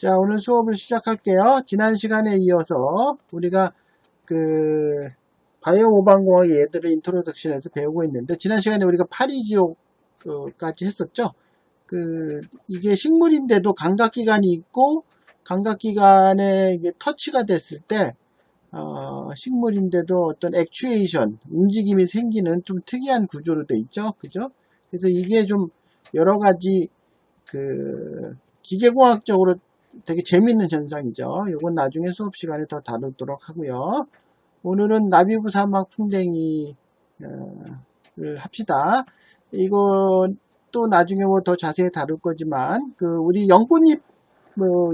자, 오늘 수업을 시작할게요. 지난 시간에 이어서 우리가 바이오 모방공학의 얘들을 인트로덕션에서 배우고 있는데, 지난 시간에 우리가 파리지옥까지 했었죠. 이게 식물인데도 감각기관이 있고, 감각기관에 이게 터치가 됐을 때, 식물인데도 어떤 액추에이션, 움직임이 생기는 좀 특이한 구조로 돼 있죠. 그죠? 그래서 이게 좀 여러 가지 기계공학적으로 되게 재밌는 현상이죠. 이건 나중에 수업 시간에 더 다루도록 하고요. 오늘은 나비부 사막 풍뎅이를 합시다. 이거 또 나중에 뭐 더 자세히 다룰 거지만, 우리 연꽃잎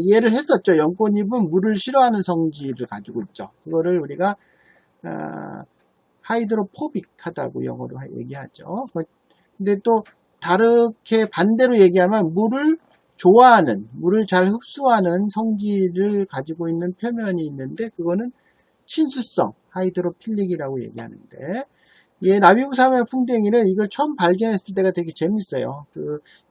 이해를 했었죠. 연꽃잎은 물을 싫어하는 성질을 가지고 있죠. 그거를 우리가 하이드로포빅하다고 영어로 얘기하죠. 근데 또 다르게 반대로 얘기하면 물을 좋아하는, 물을 잘 흡수하는 성질을 가지고 있는 표면이 있는데, 그거는 친수성, 하이드로필릭이라고 얘기하는데, 얘 나비부 사막 풍뎅이는 이걸 처음 발견했을 때가 되게 재밌어요.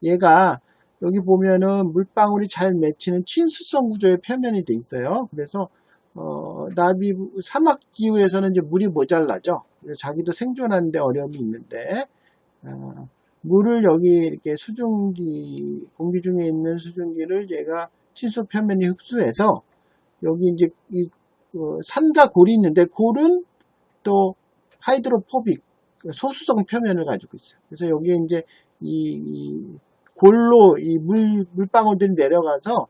얘가 여기 보면은 물방울이 잘 맺히는 친수성 구조의 표면이 돼 있어요. 그래서 나비부 사막 기후에서는 이제 물이 모자라죠. 그래서 자기도 생존하는데 어려움이 있는데, 물을 여기 이렇게 수증기, 공기 중에 있는 수증기를 얘가 친수 표면이 흡수해서, 여기 이제 산과 골이 있는데, 골은 또 하이드로포빅, 소수성 표면을 가지고 있어요. 그래서 여기에 이제 골로 물방울들이 내려가서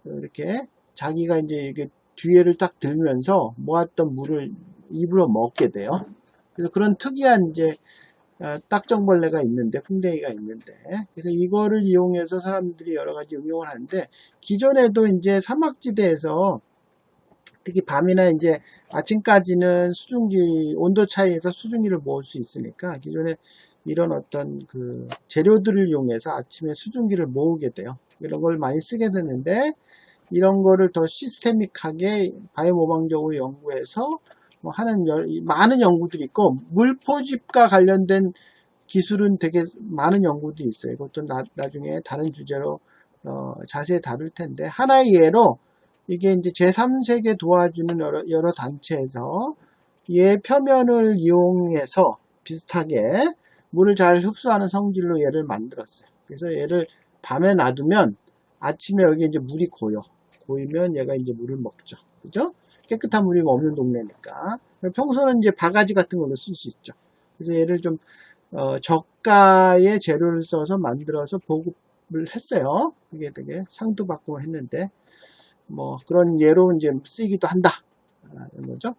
이렇게 자기가 이제 이게 뒤에를 딱 들면서 모았던 물을 입으로 먹게 돼요. 그래서 그런 특이한 이제 딱정벌레가 있는데, 풍뎅이가 있는데, 그래서 이거를 이용해서 사람들이 여러 가지 응용을 하는데, 기존에도 이제 사막지대에서 특히 밤이나 이제 아침까지는 수증기, 온도 차이에서 수증기를 모을 수 있으니까, 기존에 이런 어떤 재료들을 이용해서 아침에 수증기를 모으게 돼요. 이런 걸 많이 쓰게 되는데, 이런 거를 더 시스테믹하게 바이오 모방적으로 연구해서 하는 많은 연구들이 있고, 물포집과 관련된 기술은 되게 많은 연구들이 있어요. 이것도 나중에 다른 주제로 자세히 다룰 텐데, 하나의 예로 이게 이제 제3세계 도와주는 여러 단체에서 얘 표면을 이용해서 비슷하게 물을 잘 흡수하는 성질로 얘를 만들었어요. 그래서 얘를 밤에 놔두면 아침에 여기 이제 물이 고이면 얘가 이제 물을 먹죠. 그죠? 깨끗한 물이 없는 동네니까. 평소는 이제 바가지 같은 걸로 쓸 수 있죠. 그래서 얘를 좀 저가의 재료를 써서 만들어서 보급을 했어요. 이게 되게 상도 받고 했는데, 뭐 그런 예로 이제 쓰기도 한다. 이런 거죠.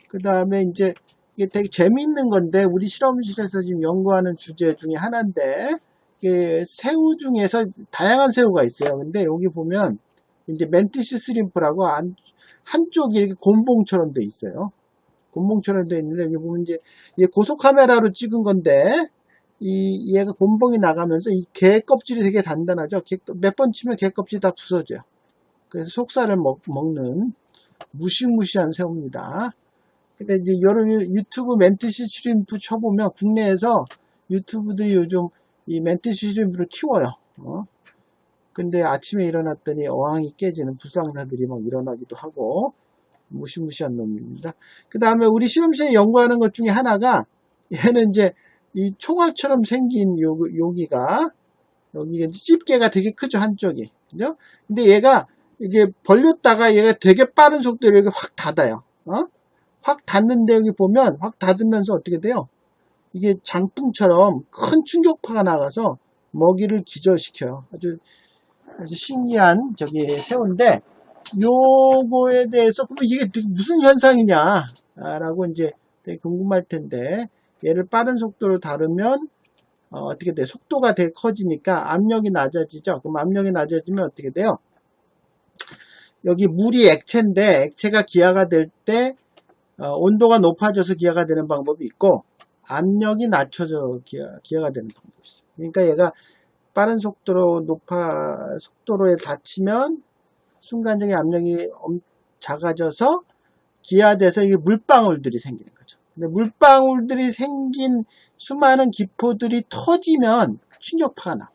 그 다음에 이제 이게 되게 재미있는 건데, 우리 실험실에서 지금 연구하는 주제 중에 하나인데, 이게 새우 중에서 다양한 새우가 있어요. 근데 여기 보면 이제 멘티스 스림프라고 한쪽이 이렇게 곤봉처럼 돼 있어요. 곤봉처럼 돼 있는데, 여기 보면 이제 고속 카메라로 찍은 건데, 얘가 곤봉이 나가면서 이 게 껍질이 되게 단단하죠. 몇 번 치면 게 껍질이 다 부서져요. 그래서 속살을 먹는 무시무시한 새우입니다. 근데 이제 여러 유튜브 멘티스 슈림프 쳐보면 국내에서 유튜브들이 요즘 이 멘티스 슈림프를 키워요. 근데 아침에 일어났더니 어항이 깨지는 불상사들이 막 일어나기도 하고, 무시무시한 놈입니다. 그 다음에 우리 실험실에 연구하는 것 중에 하나가, 얘는 이제 이 총알처럼 생긴 여기가 집게가 되게 크죠, 한쪽이. 그죠? 근데 얘가 이게 벌렸다가 얘가 되게 빠른 속도로 이렇게 확 닫아요. 확 닫는데 여기 보면 확 닫으면서 어떻게 돼요? 이게 장풍처럼 큰 충격파가 나가서 먹이를 기절시켜요. 아주 신기한 새우인데, 요거에 대해서 그럼 이게 무슨 현상이냐 라고 이제 되게 궁금할 텐데, 얘를 빠른 속도로 다루면 어떻게 돼요? 속도가 되게 커지니까 압력이 낮아지죠. 그럼 압력이 낮아지면 어떻게 돼요? 여기 물이 액체인데, 액체가 기화가 될 때 온도가 높아져서 기화가 되는 방법이 있고, 압력이 낮춰져 기화가 되는 방법이 있어요. 그러니까 얘가 빠른 속도로에 닫히면 순간적인 압력이 작아져서 기화돼서 이게 물방울들이 생기는 거죠. 근데 물방울들이 생긴 수많은 기포들이 터지면 충격파가 나.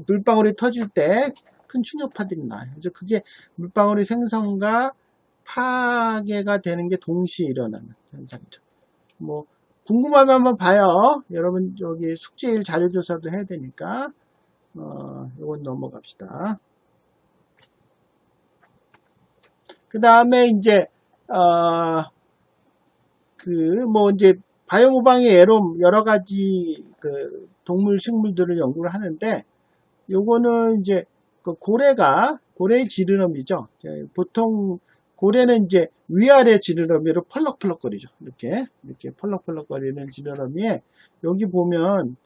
물방울이 터질 때 큰 충격파들이 나요. 그래서 그게 물방울의 생성과 파괴가 되는 게 동시에 일어나는 현상이죠. 뭐 궁금하면 한번 봐요. 여러분 여기 숙제일 자료조사도 해야 되니까 이건 넘어갑시다. 그 다음에 이제 뭐 이제 바이오모방의 예로 여러 가지 그 동물 식물들을 연구를 하는데 요거는 이제 그 고래의 지느러미죠. 보통 고래는 이제 위아래 지느러미로 펄럭펄럭거리죠. 이렇게 펄럭펄럭거리는 지느러미에 여기 보면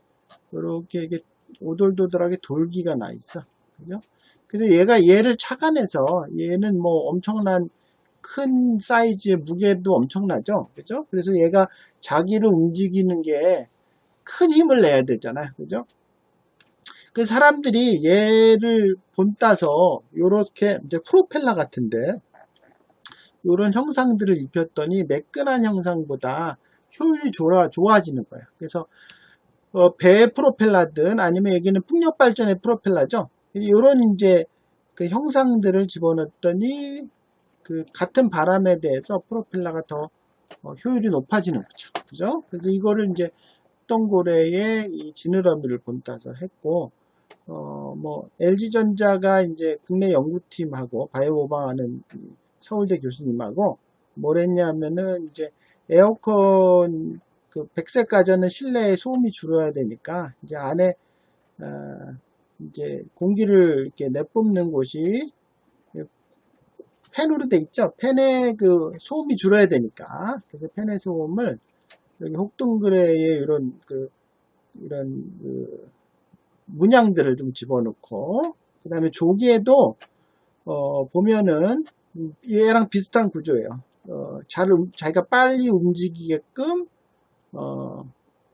이렇게 오돌도돌하게 돌기가 나 있어. 그죠? 그래서 얘를 착안해서 얘는 뭐 엄청난 큰 사이즈의 무게도 엄청나죠. 그죠? 그래서 얘가 자기를 움직이는 게 큰 힘을 내야 되잖아요. 그죠? 그 사람들이 얘를 본따서 요렇게 이제 프로펠러 같은데 요런 형상들을 입혔더니 매끈한 형상보다 효율이 좋아지는 거예요. 그래서 배 프로펠러든 아니면 여기는 풍력 발전의 프로펠러죠. 요런 이제 그 형상들을 집어넣었더니 그 같은 바람에 대해서 프로펠러가 더 효율이 높아지는 거죠. 그죠? 그래서 이거를 이제 흑동고래의 이 지느러미를 본따서 했고, 뭐 LG전자가 이제 국내 연구팀하고 바이오모방하는 서울대 교수님하고 뭘 했냐면은 이제 에어컨 그 100세까지는 실내에 소음이 줄어야 되니까 이제 안에 이제 공기를 이렇게 내뿜는 곳이 팬으로 돼 있죠. 팬에 그 소음이 줄어야 되니까 그래서 팬의 소음을 여기 혹등그레의 이런 문양들을 좀 집어넣고 그 다음에 조기에도 보면은 얘랑 비슷한 구조예요. 자기가 빨리 움직이게끔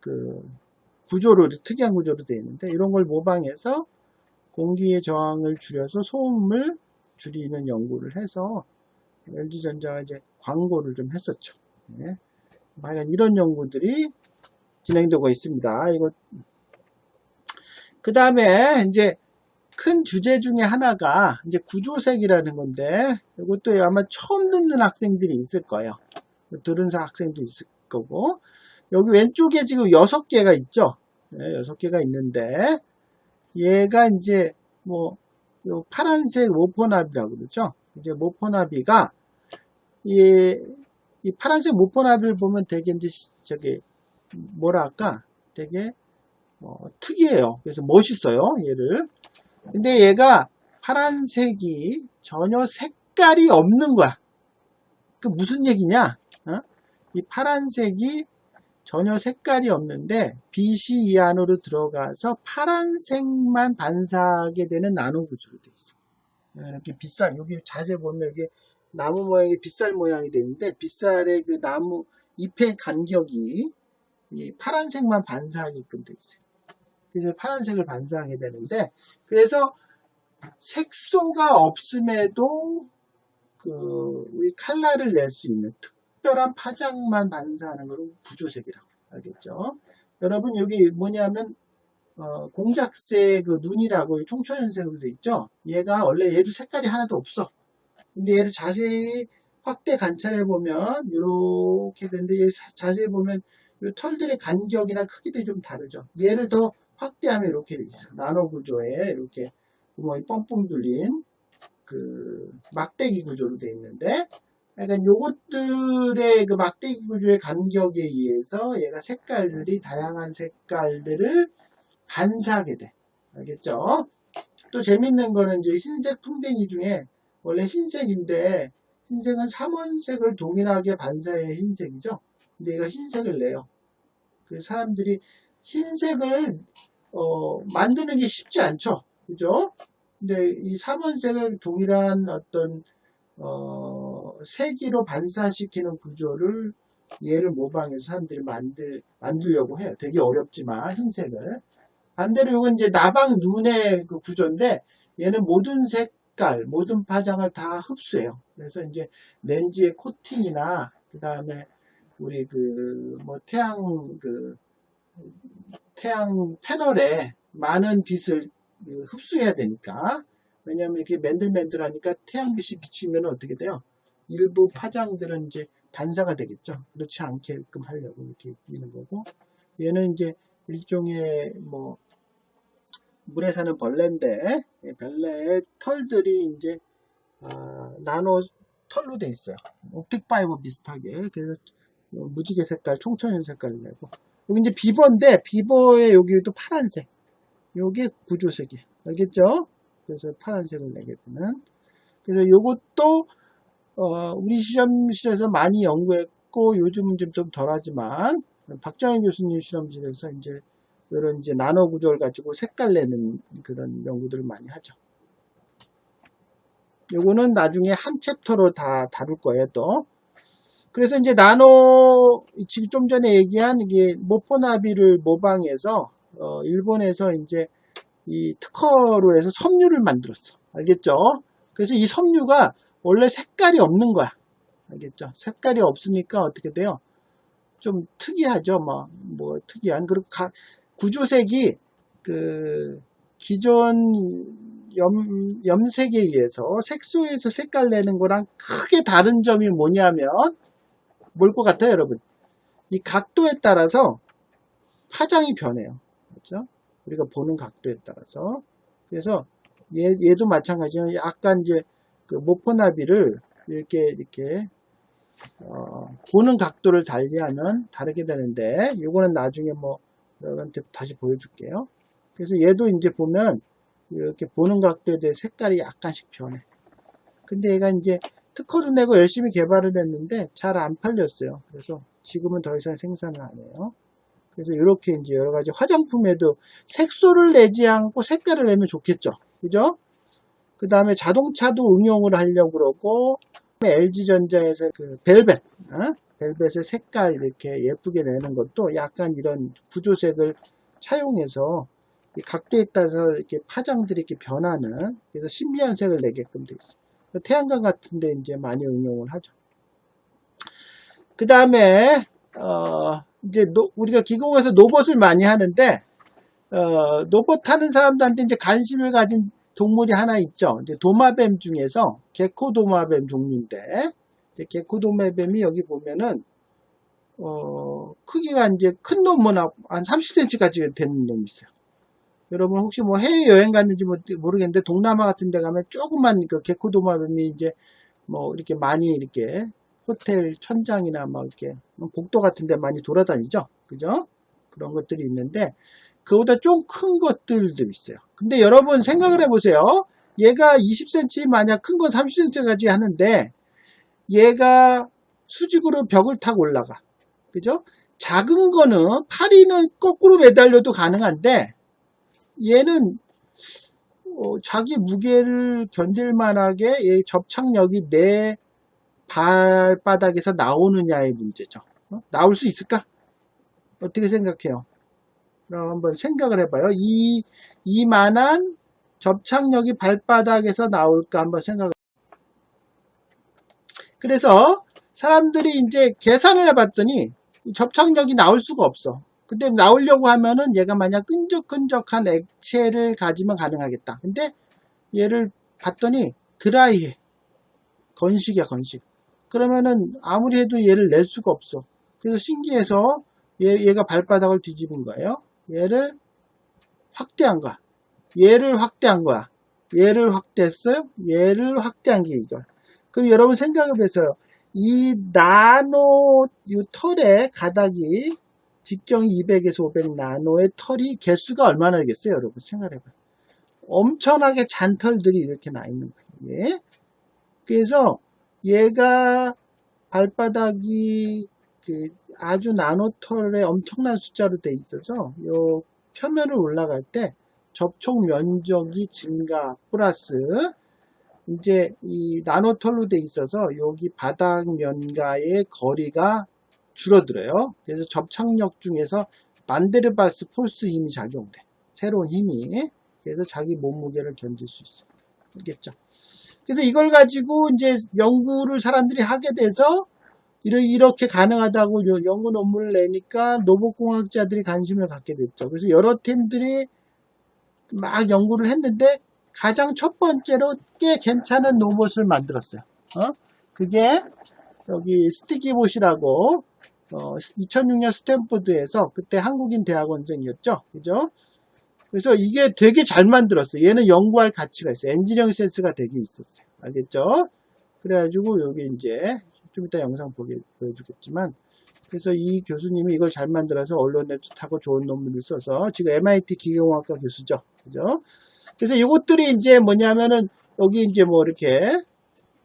그 구조로 특이한 구조로 되어 있는데 이런 걸 모방해서 공기의 저항을 줄여서 소음을 줄이는 연구를 해서 LG전자가 이제 광고를 좀 했었죠. 네. 과연 이런 연구들이 진행되고 있습니다. 이거 그 다음에 이제 큰 주제 중에 하나가 이제 구조색이라는 건데 이것도 아마 처음 듣는 학생들이 있을 거예요. 들은 학생도 있을 거고 여기 왼쪽에 지금 6개가 있죠. 네, 6개가 있는데 얘가 이제 뭐 요 파란색 모포나비라고 그러죠. 이제 모포나비가 이 파란색 모포나비를 보면 되게 이제 저기 뭐랄까 되게 특이해요. 그래서 멋있어요. 얘를. 근데 얘가 파란색이 전혀 색깔이 없는 거야. 그 무슨 얘기냐? 이 파란색이 전혀 색깔이 없는데 빛이 이 안으로 들어가서 파란색만 반사하게 되는 나노 구조로 되어 있어. 이렇게 빗살 여기 자세히 보면 이게 나무 모양의 빗살 모양이 되는데 빗살의 그 나무 잎의 간격이 이 파란색만 반사하게끔 되어 있어요. 그래서 파란색을 반사하게 되는데 그래서 색소가 없음에도 우리 칼라를 낼 수 있는 특별한 파장만 반사하는 걸 구조색이라고 알겠죠? 여러분 여기 뭐냐면 공작새 그 눈이라고 청초연색으로 돼 있죠? 얘가 원래 얘도 색깔이 하나도 없어. 근데 얘를 자세히 확대 관찰해 보면 이렇게 되는데 얘 자세히 보면 이 털들의 간격이나 크기도 좀 다르죠. 얘를 더 확대하면 이렇게 돼 있어. 나노 구조에 이렇게 구멍이 뻥뻥 뚫린 그 막대기 구조로 돼 있는데 약간 요것들의 그 막대기 구조의 간격에 의해서 얘가 색깔들이 다양한 색깔들을 반사하게 돼. 알겠죠? 또 재밌는 거는 이제 흰색 풍뎅이 중에 원래 흰색인데 흰색은 삼원색을 동일하게 반사해야 흰색이죠. 근데 얘가 흰색을 내요. 그 사람들이 흰색을 만드는 게 쉽지 않죠. 그죠? 근데 이 삼원색을 동일한 어떤 세기로 반사시키는 구조를 얘를 모방해서 사람들이 만들려고 해요. 되게 어렵지만 흰색을. 반대로 이건 이제 나방 눈의 그 구조인데 얘는 모든 색깔, 모든 파장을 다 흡수해요. 그래서 이제 렌즈의 코팅이나 그 다음에 우리 뭐 태양 패널에 많은 빛을 흡수해야 되니까 왜냐하면 이게 맨들맨들하니까 태양빛이 비치면 어떻게 돼요? 일부 파장들은 이제 반사가 되겠죠. 그렇지 않게끔 하려고 이렇게 끼는 거고, 얘는 이제 일종의 뭐 물에 사는 벌레인데, 벌레의 털들이 이제 나노 털로 돼 있어요. 옵틱 파이버 비슷하게. 그래서 무지개 색깔, 총천연 색깔을 내고, 여기 이제 비버인데, 비버의 여기도 파란색. 요게 구조색이에요. 알겠죠? 그래서 파란색을 내게 되는. 그래서 요것도 우리 실험실에서 많이 연구했고, 요즘은 좀 덜하지만 박정현 교수님 실험실에서 이제 이런 이제 나노 구조를 가지고 색깔 내는 그런 연구들을 많이 하죠. 요거는 나중에 한 챕터로 다 다룰 거예요, 또. 그래서 이제 나노, 지금 좀 전에 얘기한 이게 모포나비를 모방해서, 일본에서 이제 이 특허로 해서 섬유를 만들었어. 알겠죠? 그래서 이 섬유가 원래 색깔이 없는 거야. 알겠죠? 색깔이 없으니까 어떻게 돼요? 좀 특이하죠? 뭐 특이한. 그리고 구조색이 그 기존 염색에 의해서 색소에서 색깔 내는 거랑 크게 다른 점이 뭐냐면 뭘 것 같아요, 여러분? 이 각도에 따라서 파장이 변해요. 그렇죠? 우리가 보는 각도에 따라서. 그래서 얘도 마찬가지로 약간 이제 그 모포나비를 이렇게 보는 각도를 달리하면 다르게 되는데, 요거는 나중에 뭐 여러분한테 다시 보여줄게요. 그래서 얘도 이제 보면 이렇게 보는 각도에 대해 색깔이 약간씩 변해. 근데 얘가 이제 특허도 내고 열심히 개발을 했는데 잘 안 팔렸어요. 그래서 지금은 더 이상 생산을 안 해요. 그래서 이렇게 이제 여러 가지 화장품에도 색소를 내지 않고 색깔을 내면 좋겠죠. 그죠? 그 다음에 자동차도 응용을 하려고 그러고, LG전자에서 그 벨벳의 색깔 이렇게 예쁘게 내는 것도 약간 이런 구조색을 차용해서 각도에 따라서 이렇게 파장들이 이렇게 변하는, 그래서 신비한 색을 내게끔 되어 있어요. 태양광 같은데 이제 많이 응용을 하죠. 그 다음에 이제 우리가 기공에서 로봇을 많이 하는데, 로봇 하는 사람들한테 이제 관심을 가진 동물이 하나 있죠. 이제 도마뱀 중에서 개코 도마뱀 종류인데, 개코 도마뱀이 여기 보면은 크기가 이제 큰 놈은 한 30cm까지 되는 놈이 있어요. 여러분 혹시 뭐 해외 여행 갔는지 모르겠는데, 동남아 같은 데 가면 조그만 그 개코 도마뱀이 이제 뭐 이렇게 많이 이렇게 호텔 천장이나 막 이렇게 복도 같은 데 많이 돌아다니죠. 그죠? 그런 것들이 있는데, 그보다 좀 큰 것들도 있어요. 근데 여러분 생각을 해보세요. 얘가 20cm, 만약 큰 건 30cm까지 하는데, 얘가 수직으로 벽을 타고 올라가. 그죠? 작은 거는 파리는 거꾸로 매달려도 가능한데, 얘는 자기 무게를 견딜 만하게 접착력이 내 발바닥에서 나오느냐의 문제죠. 나올 수 있을까? 어떻게 생각해요? 그럼 한번 생각을 해봐요. 이만한 접착력이 발바닥에서 나올까 한번 생각을. 그래서 사람들이 이제 계산을 해봤더니 이 접착력이 나올 수가 없어. 근데 나오려고 하면은 얘가 만약 끈적끈적한 액체를 가지면 가능하겠다. 근데 얘를 봤더니 드라이해. 건식이야, 건식. 그러면은 아무리 해도 얘를 낼 수가 없어. 그래서 신기해서 얘가 발바닥을 뒤집은 거예요. 얘를 확대한 거야. 얘를 확대한 거야. 얘를 확대했어요. 얘를 확대한 게 이거. 그럼 여러분 생각을 해서요. 이 나노 이 털의 가닥이 직경이 200에서 500 나노의 털이 개수가 얼마나 되겠어요? 여러분 생각해봐요. 엄청나게 잔털들이 이렇게 나 있는 거예요. 예? 그래서 얘가 발바닥이 아주 나노털의 엄청난 숫자로 돼 있어서 요 표면을 올라갈 때 접촉 면적이 증가 플러스 이제 이 나노털로 돼 있어서 여기 바닥 면과의 거리가 줄어들어요. 그래서 접착력 중에서 만데르바스 포스 힘이 작용을 해. 새로운 힘이. 그래서 자기 몸무게를 견딜 수 있어요. 알겠죠? 그래서 이걸 가지고 이제 연구를 사람들이 하게 돼서 이렇게 가능하다고 연구 논문을 내니까 로봇공학자들이 관심을 갖게 됐죠. 그래서 여러 팀들이 막 연구를 했는데 가장 첫 번째로 꽤 괜찮은 로봇을 만들었어요. 그게 여기 스티키봇이라고 2006년 스탠포드에서 그때 한국인 대학원생이었죠. 그죠? 그래서 이게 되게 잘 만들었어요. 얘는 연구할 가치가 있어요. 엔지니어링 센스가 되게 있었어요. 알겠죠? 그래가지고 여기 이제 좀 이따 영상 보여주겠지만, 그래서 이 교수님이 이걸 잘 만들어서 언론에도 타고 좋은 논문을 써서 지금 MIT 기계공학과 교수죠. 그죠? 그래서 이것들이 이제 뭐냐면은 여기 이제 뭐 이렇게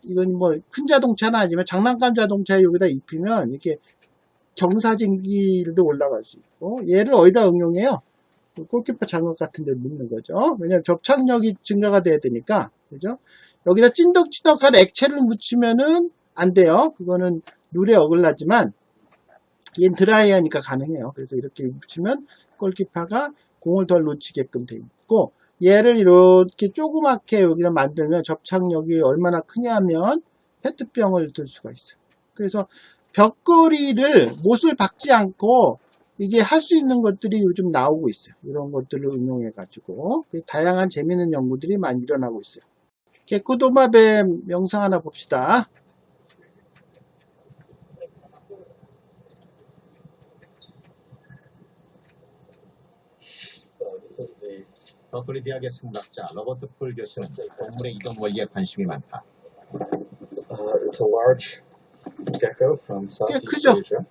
이건 뭐 큰 자동차는 아니지만 장난감 자동차에 여기다 입히면 이렇게 경사진길도 올라갈 수 있고, 얘를 어디다 응용해요? 골키퍼 장갑 같은 데 넣는 거죠. 왜냐면 접착력이 증가가 돼야 되니까. 그죠? 여기다 찐덕찐덕한 액체를 묻히면은 안 돼요. 그거는 룰에 어긋나지만 얘는 드라이하니까 가능해요. 그래서 이렇게 묻히면 골키퍼가 공을 덜 놓치게끔 돼 있고, 얘를 이렇게 조그맣게 여기다 만들면 접착력이 얼마나 크냐면 페트병을 들 수가 있어요. 그래서 벽걸이를 못을 박지 않고 이게 할 수 있는 것들이 요즘 나오고 있어요. 이런 것들을 응용해 가지고 다양한 재미있는 연구들이 많이 일어나고 있어요. 게코도마뱀 영상 하나 봅시다. 버클리 대학의 생물학자 로버트 풀 교수는 동물의 이동 원리에 관심이 많다. It's a large gecko from 꽤 Southeast 크죠? Asia.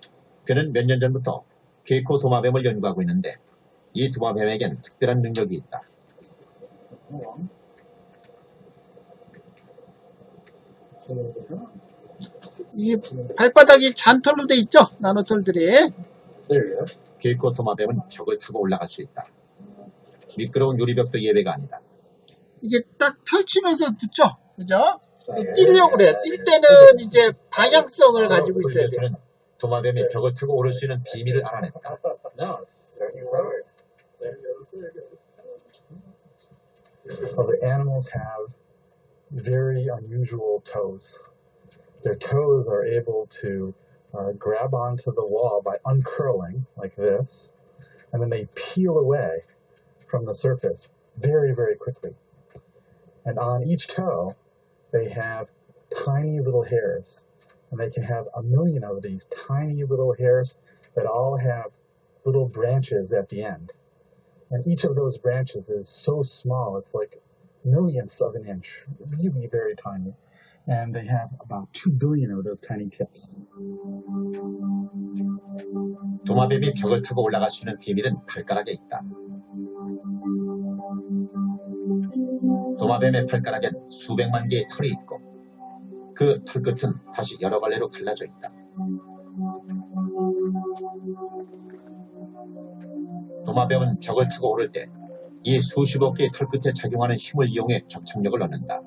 그는 몇 년 전부터 게이코 도마뱀을 연구하고 있는데 이 도마뱀에겐 특별한 능력이 있다. 이 발바닥이 잔털로 돼 있죠? 나노털들이. There you go. 게이코 도마뱀은 벽을 타고 올라갈 수 있다. 미끄러운 유리벽도 예외가 아니다. 이게 딱 펼치면서 붙죠? 그죠? 뛰려고 그래요. 뛸 때는 이제 방향성을 가지고 풀 있어야 돼요. 교수는 도마뱀이 벽을 타고 오를 수 있는 비밀을 알아냈다. No, it's right. There it goes. Well, the animals have very unusual toes. Their toes are able to grab onto the wall by uncurling like this, and then they peel away from the surface very, very quickly. And on each toe, they have tiny little hairs, and they can have 1,000,000 of these tiny little hairs that all have little branches at the end. And each of those branches is so small, it's like millionths of an inch, really very tiny. And they have about 2 billion of those tiny tips. 도마뱀이 벽을 타고 올라갈 수 있는 비밀은 발가락에 있다. 도마뱀의 발가락엔 수백만 개의 털이 있고 그 털끝은 다시 여러 갈래로 갈라져 있다. 도마뱀은 벽을 타고 오를 때 이 수십억 개의 털끝에 작용하는 힘을 이용해 접착력을 얻는다.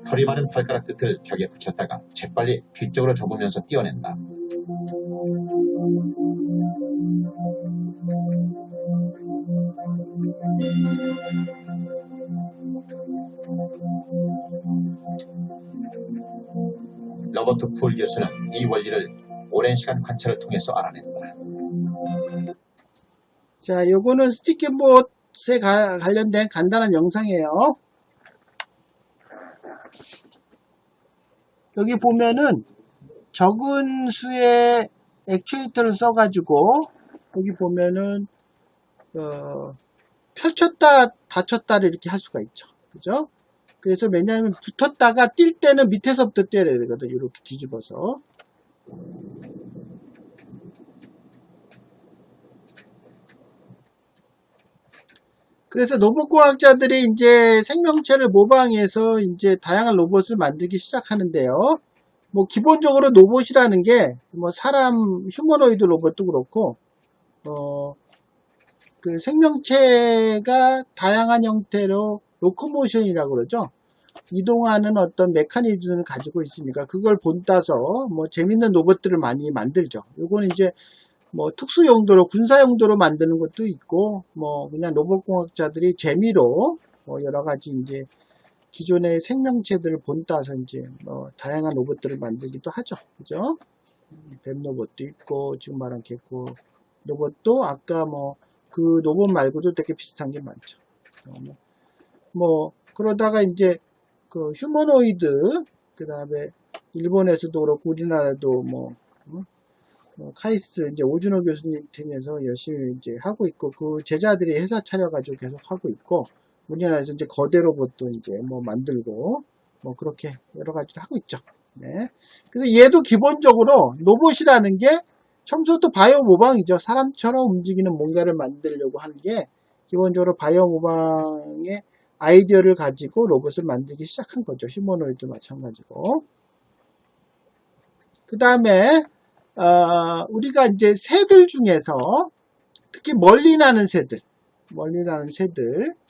털이 많은 발가락 끝을 벽에 붙였다가 재빨리 뒤쪽으로 접으면서 띄어낸다. 로버트 풀 교수는 이 원리를 오랜 시간 관찰을 통해서 알아냈다. 자, 요거는 스티키봇에 관련된 간단한 영상이에요. 여기 보면은 적은 수의 액추에이터를 써가지고 여기 보면은 펼쳤다 닫혔다를 이렇게 할 수가 있죠. 그죠? 그래서 왜냐하면 붙었다가 뛸 때는 밑에서부터 떼야 되거든요. 이렇게 뒤집어서. 그래서 로봇공학자들이 이제 생명체를 모방해서 이제 다양한 로봇을 만들기 시작하는데요. 뭐 기본적으로 로봇이라는 게 뭐 사람 휴머노이드 로봇도 그렇고 그 생명체가 다양한 형태로 로코모션이라고 그러죠. 이동하는 어떤 메커니즘을 가지고 있으니까 그걸 본따서 뭐 재밌는 로봇들을 많이 만들죠. 요거는 이제 뭐 특수 용도로 군사 용도로 만드는 것도 있고 뭐 그냥 로봇공학자들이 재미로 뭐 여러 가지 이제 기존의 생명체들을 본따서 이제 뭐 다양한 로봇들을 만들기도 하죠. 그죠? 뱀 로봇도 있고, 지금 말한 개코 로봇도 아까 그 로봇 말고도 되게 비슷한 게 많죠. 그러다가 이제 그 휴머노이드, 그 다음에 일본에서도 그렇고 우리나라도 카이스 이제 오준호 교수님 팀에서 열심히 이제 하고 있고, 그 제자들이 회사 차려가지고 계속 하고 있고, 우리나라에서 이제 거대 로봇도 이제 만들고, 그렇게 여러 가지를 하고 있죠. 네. 그래서 얘도 기본적으로 로봇이라는 게 처음부터 바이오 모방이죠. 사람처럼 움직이는 뭔가를 만들려고 하는 게 기본적으로 바이오 모방의 아이디어를 가지고 로봇을 만들기 시작한 거죠. 휴머노이드 마찬가지고. 그 다음에 우리가 이제 새들 중에서 특히 멀리 나는 새들,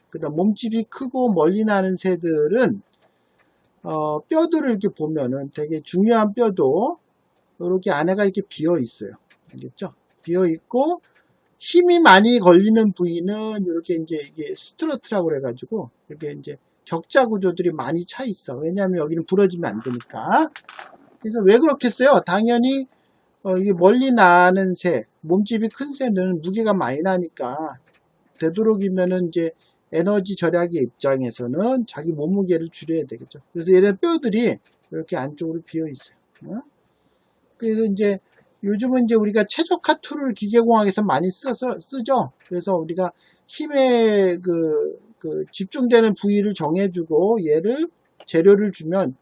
그 다음 몸집이 크고 멀리 나는 새들은 뼈들을 이렇게 보면은 되게 중요한 뼈도 이렇게 안에가 이렇게 비어 있어요. 알겠죠? 비어 있고 힘이 많이 걸리는 부위는 이렇게 이제 이게 스트러트라고 그래가지고 이렇게 이제 격자 구조들이 많이 차 있어. 왜냐하면 여기는 부러지면 안 되니까. 그래서 왜 그렇겠어요? 당연히 이게 멀리 나는 새, 몸집이 큰 새는 무게가 많이 나니까 되도록이면은 이제 에너지 절약의 입장에서는 자기 몸무게를 줄여야 되겠죠. 그래서 얘네 뼈들이 이렇게 안쪽으로 비어 있어요. 그래서 이제 요즘은 이제 우리가 최적화 툴을 기계공학에서 많이 쓰죠. 그래서 우리가 힘에 집중되는 부위를 정해주고 얘를 재료를 주면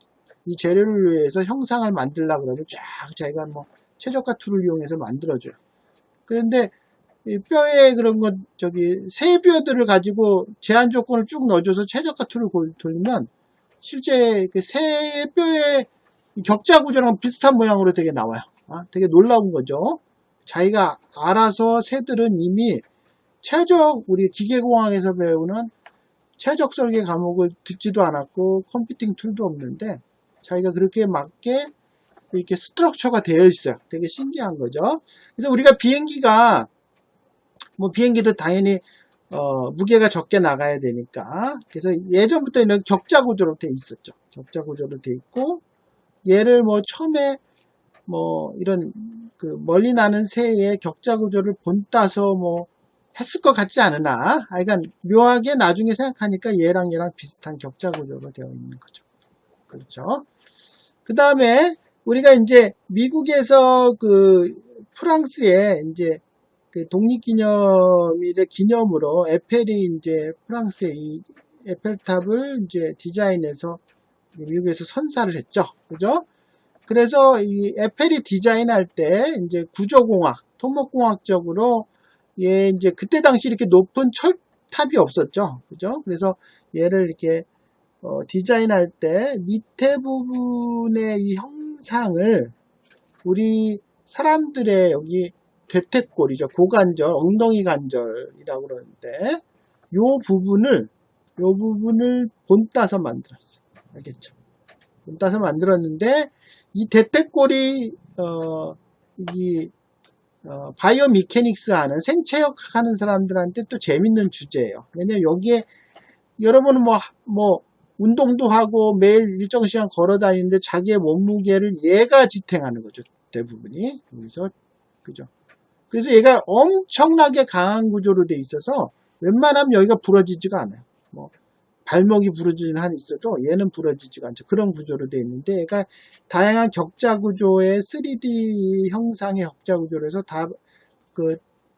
이 재료를 위해서 형상을 만들려고 그러면 쫙 자기가 최적화 툴을 이용해서 만들어줘요. 그런데 이 뼈에 그런 건 새 뼈들을 가지고 제한 조건을 쭉 넣어줘서 최적화 툴을 돌리면 실제 그 새 뼈의 격자 구조랑 비슷한 모양으로 되게 나와요. 되게 놀라운 거죠. 자기가 알아서 새들은 이미 우리 기계공학에서 배우는 최적 설계 과목을 듣지도 않았고 컴퓨팅 툴도 없는데 자기가 그렇게 맞게 이렇게 스트럭처가 되어 있어요. 되게 신기한 거죠. 그래서 우리가 비행기도 당연히 무게가 적게 나가야 되니까 그래서 예전부터 이런 격자 구조로 돼 있었죠. 격자 구조로 돼 있고 얘를 처음에 이런 멀리 나는 새의 격자 구조를 본따서 했을 것 같지 않으나 그러니까 묘하게 나중에 생각하니까 얘랑 비슷한 격자 구조로 되어 있는 거죠. 그렇죠. 그 다음에 우리가 이제 미국에서 프랑스에 이제 독립기념일의 기념으로 에펠이 이제 프랑스의 이 에펠탑을 이제 디자인해서 미국에서 선사를 했죠. 그죠? 그래서 이 에펠이 디자인할 때 이제 구조공학, 토목공학적으로 얘 이제 그때 당시 이렇게 높은 철탑이 없었죠. 그죠? 그래서 얘를 이렇게 디자인할 때 밑에 부분의 이 형상을 우리 사람들의 여기 대퇴골이죠. 고관절, 엉덩이 관절이라고 그러는데 요 부분을 본따서 만들었어요. 알겠죠? 본따서 만들었는데 이 대퇴골이 바이오 미케닉스 하는 생체역 하는 사람들한테 또 재밌는 주제예요. 왜냐면 여기에 여러분은 운동도 하고 매일 일정 시간 걸어 다니는데 자기의 몸무게를 얘가 지탱하는 거죠. 대부분이. 여기서 그죠? 그래서 얘가 엄청나게 강한 구조로 돼 있어서 웬만하면 여기가 부러지지가 않아요. 발목이 부러지는 한이 있어도 얘는 부러지지가 않죠. 그런 구조로 돼 있는데 얘가 다양한 격자 구조의 3D 형상의 격자 구조로 해서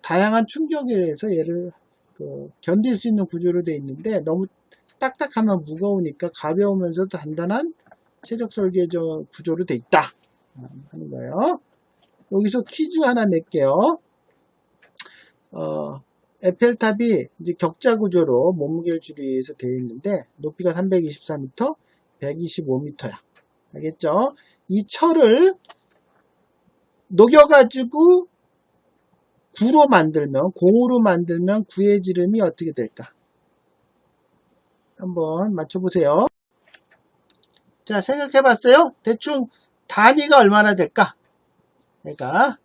다양한 충격에 의해서 얘를 견딜 수 있는 구조로 돼 있는데 너무 딱딱하면 무거우니까 가벼우면서도 단단한 최적 설계적 구조로 돼 있다 하는 거예요. 여기서 퀴즈 하나 낼게요. 에펠탑이 이제 격자 구조로 몸무게를 줄이기 위해서 되어 있는데 높이가 324m, 125m야. 알겠죠? 이 철을 녹여가지고 공으로 만들면 구의 지름이 어떻게 될까? 한번 맞춰보세요. 자, 생각해봤어요? 대충 단위가 얼마나 될까? 그러니까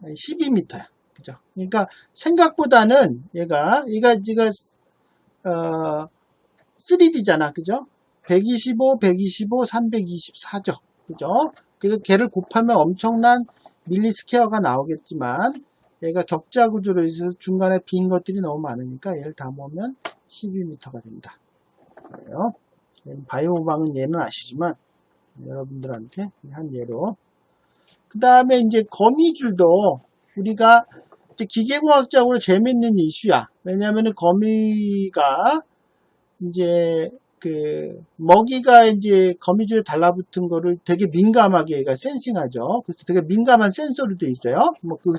12m야. 그죠? 그러니까 생각보다는 얘가 3D잖아. 그죠? 125, 125, 324죠. 그죠? 그래서 걔를 곱하면 엄청난 밀리스퀘어가 나오겠지만 얘가 격자 구조로 있어서 중간에 빈 것들이 너무 많으니까 얘를 다 모으면 12m가 된다. 그래요. 바이오 모방은 얘는 아시지만 여러분들한테 한 예로. 그 다음에 이제 거미줄도 우리가 이제 기계공학적으로 재밌는 이슈야. 왜냐하면 거미가 이제 그 먹이가 이제 거미줄에 달라붙은 거를 되게 민감하게 얘가 센싱하죠. 그래서 되게 민감한 센서로 돼 있어요. 뭐 그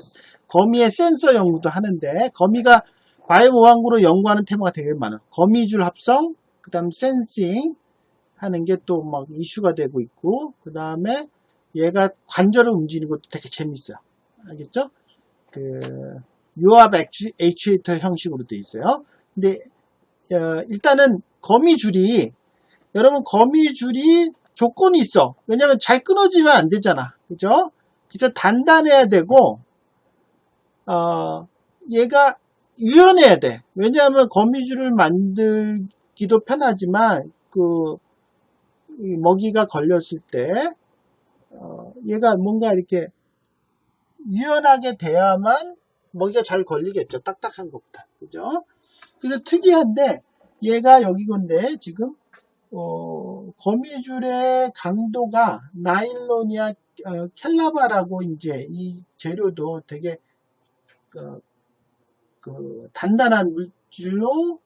거미의 센서 연구도 하는데 거미가 바이오모방으로 연구하는 테마가 되게 많아. 거미줄 합성, 그 다음 센싱 하는 게 또 막 이슈가 되고 있고, 그 다음에 얘가 관절을 움직이는 것도 되게 재밌어요. 알겠죠? 그 유압 액추에이터 형식으로 돼 있어요. 근데 일단은 거미줄이 여러분 거미줄이 조건이 있어. 왜냐면 잘 끊어지면 안 되잖아. 그죠? 그래서 단단해야 되고 얘가 유연해야 돼. 왜냐하면 거미줄을 만들기도 편하지만 그 먹이가 걸렸을 때 얘가 뭔가 이렇게 유연하게 돼야만 먹이가 잘 걸리겠죠. 딱딱한 것보다. 그죠? 그래서 특이한데 얘가 여기 건데 지금 거미줄의 강도가 나일론이야 켈라바라고 이제 이 재료도 되게 그 단단한 물질로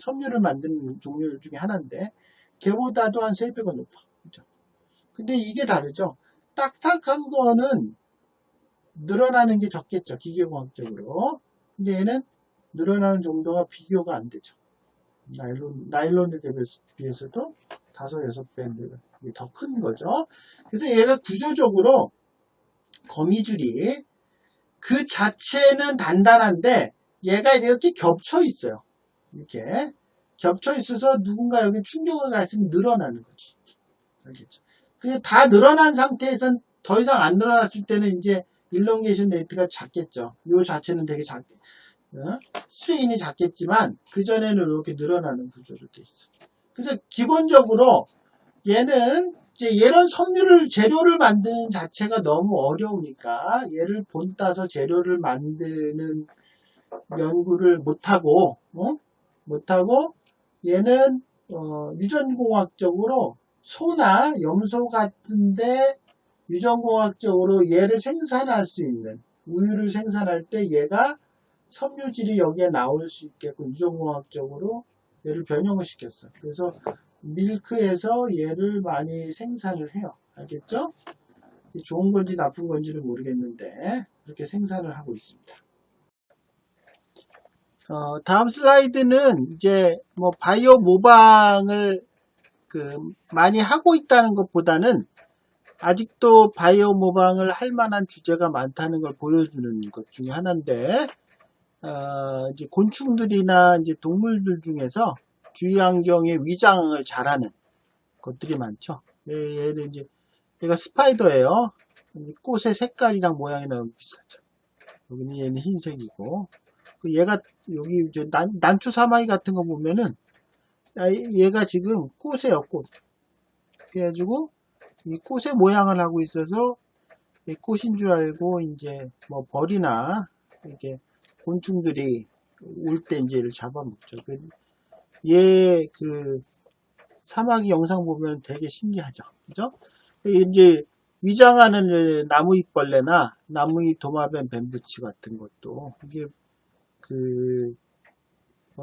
섬유를 만드는 종류 중에 하나인데 걔보다도 한 3배가 높아. 그죠? 근데 이게 다르죠. 딱딱한 거는 늘어나는 게 적겠죠. 기계공학적으로. 근데 얘는 늘어나는 정도가 비교가 안 되죠. 나일론에 비해서도 5-6배 더 큰 거죠. 그래서 얘가 구조적으로 거미줄이 그 자체는 단단한데 얘가 이렇게 겹쳐 있어요. 이렇게 겹쳐 있어서 누군가 여기 충격을 가했으면 늘어나는 거지. 알겠죠? 그리고 다 늘어난 상태에선 더 이상 안 늘어났을 때는 이제 일롱게이션 레이트가 작겠죠. 요 자체는 되게 작게 스트레인이 작겠지만 그 전에는 이렇게 늘어나는 구조로 돼 있어. 그래서 기본적으로 얘는 이제 이런 섬유를 재료를 만드는 자체가 너무 어려우니까 얘를 본 따서 재료를 만드는 연구를 못하고 얘는 유전공학적으로 소나 염소 같은데 유전공학적으로 얘를 생산할 수 있는 우유를 생산할 때 얘가 섬유질이 여기에 나올 수 있게끔 유전공학적으로 얘를 변형을 시켰어. 그래서 밀크에서 얘를 많이 생산을 해요. 알겠죠? 좋은 건지 나쁜 건지는 모르겠는데 그렇게 생산을 하고 있습니다. 다음 슬라이드는 이제 뭐 바이오 모방을 많이 하고 있다는 것보다는 아직도 바이오 모방을 할 만한 주제가 많다는 걸 보여주는 것 중에 하나인데, 이제 곤충들이나 이제 동물들 중에서 주위 환경에 위장을 잘하는 것들이 많죠. 얘는 이제 얘가 스파이더예요. 꽃의 색깔이랑 모양이 너무 비슷하죠. 여기는 얘는 흰색이고, 얘가 여기 난초 사마귀 같은 거 보면은 얘가 지금 꽃이에요, 꽃. 그래가지고 이 꽃의 모양을 하고 있어서 꽃인 줄 알고 이제 뭐 벌이나 이렇게 곤충들이 올 때 이제 얘를 잡아먹죠. 얘 사마귀 영상 보면 되게 신기하죠, 그죠? 이제 위장하는 나무잎벌레나 나무잎 도마뱀 뱀부치 같은 것도 이게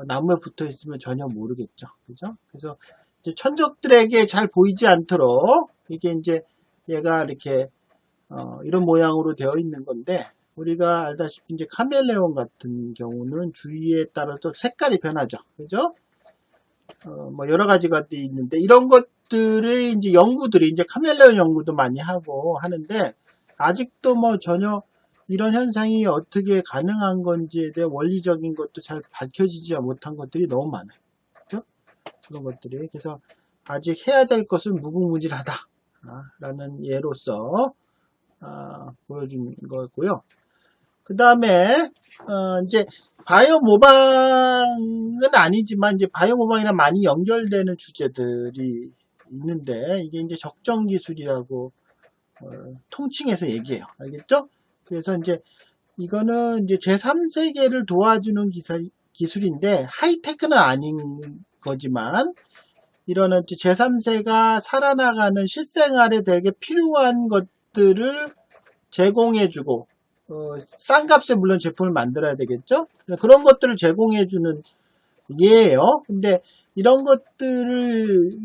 나무에 붙어 있으면 전혀 모르겠죠, 그죠? 그래서 이제 천적들에게 잘 보이지 않도록 이게 이제 얘가 이렇게 이런 모양으로 되어 있는 건데 우리가 알다시피 이제 카멜레온 같은 경우는 주위에 따라서 색깔이 변하죠, 그죠? 뭐 여러 가지가 있는데 이런 것들을 이제 연구들이 이제 카멜레온 연구도 많이 하고 하는데 아직도 뭐 전혀 이런 현상이 어떻게 가능한 건지에 대한 원리적인 것도 잘 밝혀지지 못한 것들이 너무 많아요. 그죠? 그런 것들이. 그래서 아직 해야 될 것은 무궁무진하다. 라는 예로서 보여준 거였고요. 그 다음에 이제 바이오 모방은 아니지만 이제 바이오 모방이랑 많이 연결되는 주제들이 있는데 이게 이제 적정 기술이라고 통칭해서 얘기해요. 알겠죠? 그래서 이제 이거는 이제 제3세계를 도와주는 기술인데 하이테크는 아닌 거지만 이런 제3세가 살아나가는 실생활에 되게 필요한 것들을 제공해주고 싼 값에 물론 제품을 만들어야 되겠죠. 그런 것들을 제공해주는 예예요. 근데 이런 것들을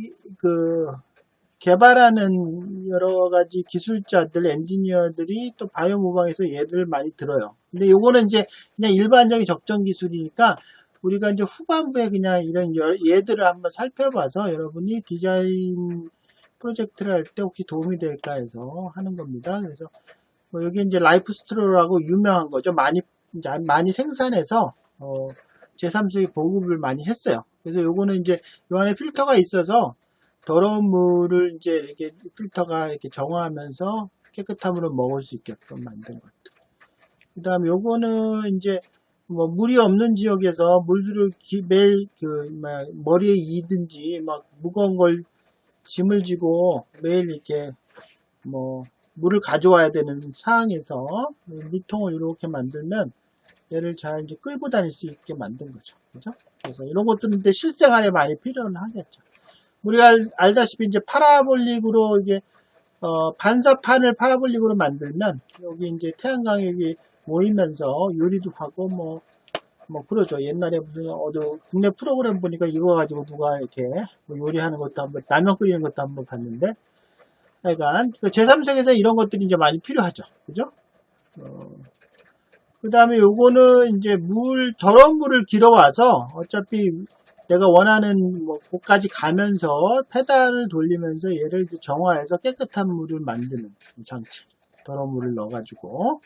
개발하는 여러 가지 기술자들, 엔지니어들이 또 바이오 모방에서 얘들을 많이 들어요. 근데 요거는 이제 그냥 일반적인 적정 기술이니까 우리가 이제 후반부에 그냥 이런 얘들을 한번 살펴봐서 여러분이 디자인 프로젝트를 할 때 혹시 도움이 될까 해서 하는 겁니다. 그래서 뭐 여기 이제 라이프 스트로라고 유명한 거죠. 많이 생산해서 제3세계 보급을 많이 했어요. 그래서 요거는 이제 요 안에 필터가 있어서 더러운 물을 이제 이렇게 필터가 이렇게 정화하면서 깨끗한 물을 먹을 수 있게끔 만든 것들. 그 다음에 요거는 이제 뭐 물이 없는 지역에서 물들을 매일 머리에 이든지 막 무거운 걸 짐을 지고 매일 이렇게 뭐 물을 가져와야 되는 상황에서 물통을 이렇게 만들면 얘를 잘 이제 끌고 다닐 수 있게 만든 거죠. 그죠? 그래서 이런 것들은 이제 실생활에 많이 필요는 하겠죠. 우리가 알다시피 이제 파라볼릭으로 이게 반사판을 파라볼릭으로 만들면 여기 이제 태양광이 모이면서 요리도 하고 뭐 그러죠. 옛날에 무슨 국내 프로그램 보니까 이거 가지고 누가 이렇게 뭐 요리하는 것도 한번 라면 끓이는 것도 한번 봤는데 하여간 제3세계에서 이런 것들이 이제 많이 필요하죠. 그죠? 그 다음에 요거는 이제 더러운 물을 길어와서 어차피 내가 원하는 곳까지 가면서 페달을 돌리면서 얘를 이제 정화해서 깨끗한 물을 만드는 장치. 더러운 물을 넣어가지고.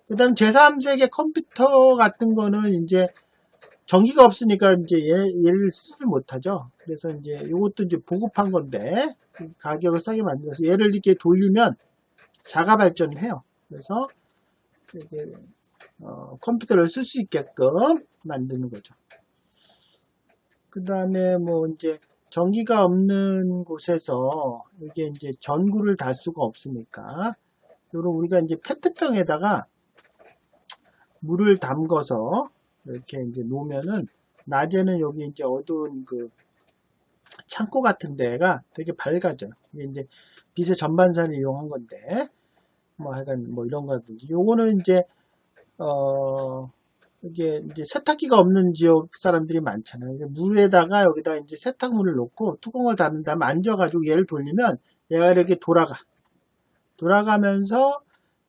그 다음 제3세계 컴퓨터 같은 거는 이제 전기가 없으니까 이제 얘를 쓰지 못하죠. 그래서 이제 요것도 이제 보급한 건데 가격을 싸게 만들어서 얘를 이렇게 돌리면 자가 발전을 해요. 그래서 이렇게 컴퓨터를 쓸 수 있게끔 만드는 거죠. 그 다음에 뭐 이제 전기가 없는 곳에서 이게 이제 전구를 달 수가 없으니까 요런 우리가 이제 페트병에다가 물을 담궈서 이렇게 이제 놓으면은 낮에는 여기 이제 어두운 창고 같은 데가 되게 밝아져요. 이게 이제 빛의 전반사를 이용한 건데 뭐 하여간 뭐 이런 거든지 요거는 이제 이게 이제 세탁기가 없는 지역 사람들이 많잖아요. 물에다가 여기다 이제 세탁물을 넣고 뚜껑을 닫은 다음에 앉아가지고 얘를 돌리면 얘가 이렇게 돌아가면서